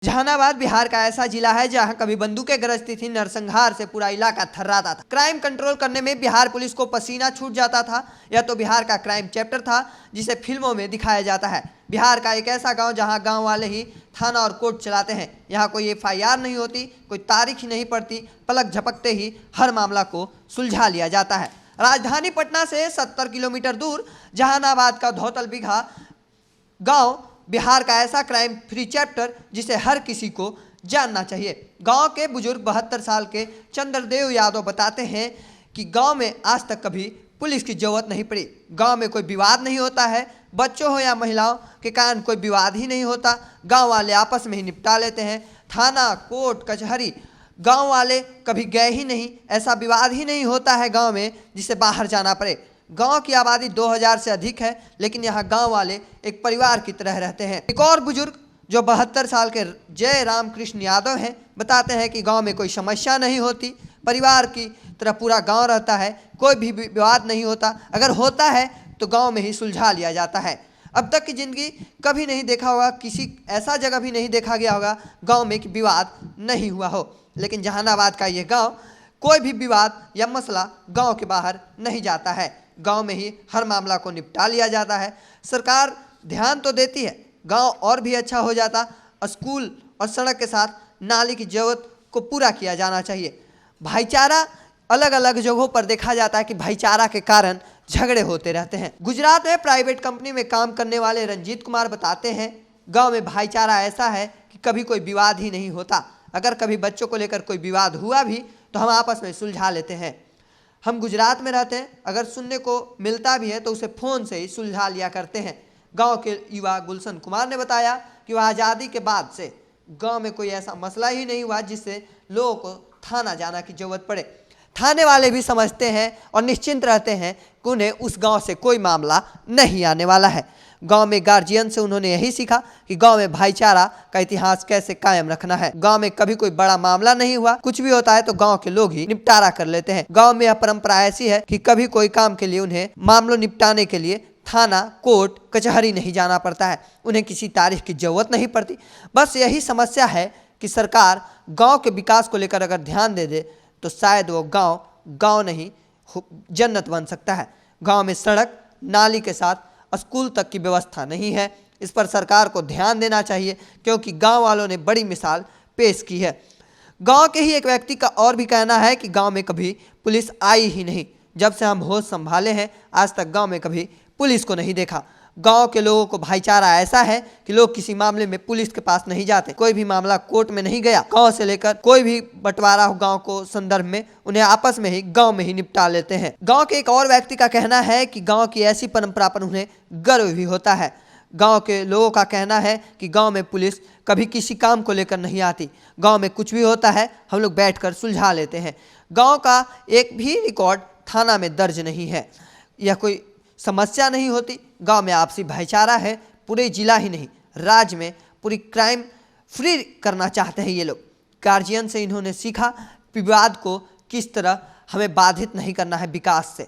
जहानाबाद बिहार का ऐसा जिला है जहां कभी बंदूकें गरजती थी, नरसंहार से पूरा इलाका थर्राता था। क्राइम कंट्रोल करने में बिहार पुलिस को पसीना छूट जाता था। यह तो बिहार का क्राइम चैप्टर था जिसे फिल्मों में दिखाया जाता है। बिहार का एक ऐसा गांव जहां गांव वाले ही थाना और कोर्ट चलाते हैं। यहाँ कोई FIR नहीं होती, कोई तारीख ही नहीं पड़ती, पलक झपकते ही हर मामला को सुलझा लिया जाता है। राजधानी पटना से 70 किलोमीटर दूर जहानाबाद का धौतल बिघा गाँव बिहार का ऐसा क्राइम फ्री चैप्टर जिसे हर किसी को जानना चाहिए। गांव के बुजुर्ग 72 साल के चंद्रदेव यादव बताते हैं कि गांव में आज तक कभी पुलिस की जरूरत नहीं पड़ी। गांव में कोई विवाद नहीं होता है, बच्चों हो या महिलाओं के कारण कोई विवाद ही नहीं होता। गांव वाले आपस में ही निपटा लेते हैं। थाना, कोर्ट, कचहरी गांव वाले कभी गए ही नहीं। ऐसा विवाद ही नहीं होता है गांव में जिसे बाहर जाना पड़े। गांव की आबादी 2000 से अधिक है, लेकिन यहाँ गांव वाले एक परिवार की तरह रहते हैं। एक और बुजुर्ग जो 72 साल के जय राम कृष्ण यादव हैं बताते हैं कि गांव में कोई समस्या नहीं होती, परिवार की तरह पूरा गांव रहता है, कोई भी विवाद नहीं होता। अगर होता है तो गांव में ही सुलझा लिया जाता है। अब तक की जिंदगी कभी नहीं देखा होगा, किसी ऐसा जगह भी नहीं देखा गया होगा गाँव में कि विवाद नहीं हुआ हो। लेकिन जहानाबाद का ये गाँव कोई भी विवाद या मसला गाँव के बाहर नहीं जाता है। गांव में ही हर मामला को निपटा लिया जाता है। सरकार ध्यान तो देती है, गांव और भी अच्छा हो जाता। स्कूल और सड़क के साथ नाली की जरूरत को पूरा किया जाना चाहिए। भाईचारा अलग अलग जगहों पर देखा जाता है कि भाईचारा के कारण झगड़े होते रहते हैं। गुजरात में प्राइवेट कंपनी में काम करने वाले रंजीत कुमार बताते हैं गाँव में भाईचारा ऐसा है कि कभी कोई विवाद ही नहीं होता। अगर कभी बच्चों को लेकर कोई विवाद हुआ भी तो हम आपस में सुलझा लेते हैं। हम गुजरात में रहते हैं, अगर सुनने को मिलता भी है तो उसे फ़ोन से ही सुलझा लिया करते हैं। गांव के युवा गुलशन कुमार ने बताया कि वह आज़ादी के बाद से गांव में कोई ऐसा मसला ही नहीं हुआ जिससे लोगों को थाना जाना की ज़रूरत पड़े। थाने वाले भी समझते हैं और निश्चिंत रहते हैं कि उन्हें उस गांव से कोई मामला नहीं आने वाला है। गांव में गार्जियन से उन्होंने यही सीखा कि गांव में भाईचारा का इतिहास कैसे कायम रखना है। गांव में कभी कोई बड़ा मामला नहीं हुआ, कुछ भी होता है तो गांव के लोग ही निपटारा कर लेते हैं। गांव में यह परंपरा ऐसी है कि कभी कोई काम के लिए उन्हें मामलों निपटाने के लिए थाना, कोर्ट, कचहरी नहीं जाना पड़ता है। उन्हें किसी तारीख की जरूरत नहीं पड़ती। बस यही समस्या है कि सरकार गाँव के विकास को लेकर अगर ध्यान दे दे तो शायद वो गाँव नहीं जन्नत बन सकता है। गाँव में सड़क, नाली के साथ स्कूल तक की व्यवस्था नहीं है। इस पर सरकार को ध्यान देना चाहिए क्योंकि गांव वालों ने बड़ी मिसाल पेश की है। गांव के ही एक व्यक्ति का और भी कहना है कि गांव में कभी पुलिस आई ही नहीं। जब से हम होश संभाले हैं आज तक गांव में कभी पुलिस को नहीं देखा। गांव के लोगों को भाईचारा ऐसा है कि लोग किसी मामले में पुलिस के पास नहीं जाते। कोई भी मामला कोर्ट में नहीं गया। गांव से लेकर कोई भी बंटवारा हो गांव को संदर्भ में उन्हें आपस में ही गांव में ही निपटा लेते हैं। गांव के एक और व्यक्ति का कहना है कि गांव की ऐसी परंपरा पर उन्हें गर्व भी होता है। गांव के लोगों का कहना है कि गांव में पुलिस कभी किसी काम को लेकर नहीं आती। गांव में कुछ भी होता है हम लोग बैठकर सुलझा लेते हैं। गांव का एक भी रिकॉर्ड थाना में दर्ज नहीं है। यह कोई समस्या नहीं होती। गांव में आपसी भाईचारा है। पूरे जिला ही नहीं राज्य में पूरी क्राइम फ्री करना चाहते हैं ये लोग। गार्जियन से इन्होंने सीखा विवाद को किस तरह हमें बाधित नहीं करना है। विकास से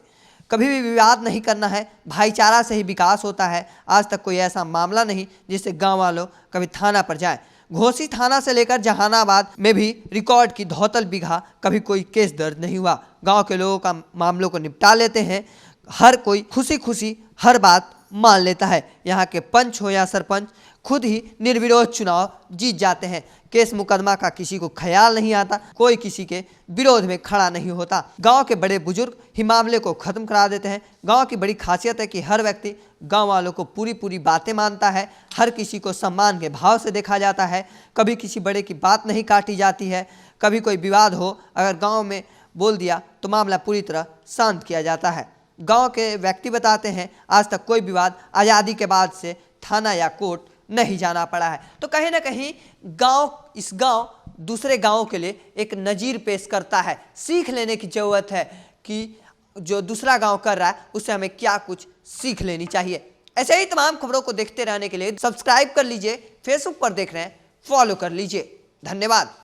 कभी भी विवाद नहीं करना है, भाईचारा से ही विकास होता है। आज तक कोई ऐसा मामला नहीं जिससे गांव वालों कभी थाना पर जाए। घोसी थाना से लेकर जहानाबाद में भी रिकॉर्ड की धौतल बिघा कभी कोई केस दर्ज नहीं हुआ। गांव के लोगों का मामलों को निपटा लेते हैं। हर कोई खुशी खुशी हर बात मान लेता है। यहाँ के पंच हो या सरपंच खुद ही निर्विरोध चुनाव जीत जाते हैं। केस मुकदमा का किसी को ख्याल नहीं आता, कोई किसी के विरोध में खड़ा नहीं होता। गांव के बड़े बुजुर्ग ही मामले को खत्म करा देते हैं। गांव की बड़ी खासियत है कि हर व्यक्ति गांव वालों को पूरी बातें मानता है। हर किसी को सम्मान के भाव से देखा जाता है। कभी किसी बड़े की बात नहीं काटी जाती है। कभी कोई विवाद हो अगर गाँव में बोल दिया तो मामला पूरी तरह शांत किया जाता है। गांव के व्यक्ति बताते हैं आज तक कोई विवाद आज़ादी के बाद से थाना या कोर्ट नहीं जाना पड़ा है। तो कहीं ना कहीं इस गांव दूसरे गांवों के लिए एक नज़ीर पेश करता है। सीख लेने की ज़रूरत है कि जो दूसरा गांव कर रहा है उससे हमें क्या कुछ सीख लेनी चाहिए। ऐसे ही तमाम खबरों को देखते रहने के लिए सब्सक्राइब कर लीजिए। फेसबुक पर देख रहे हैं, फॉलो कर लीजिए। धन्यवाद।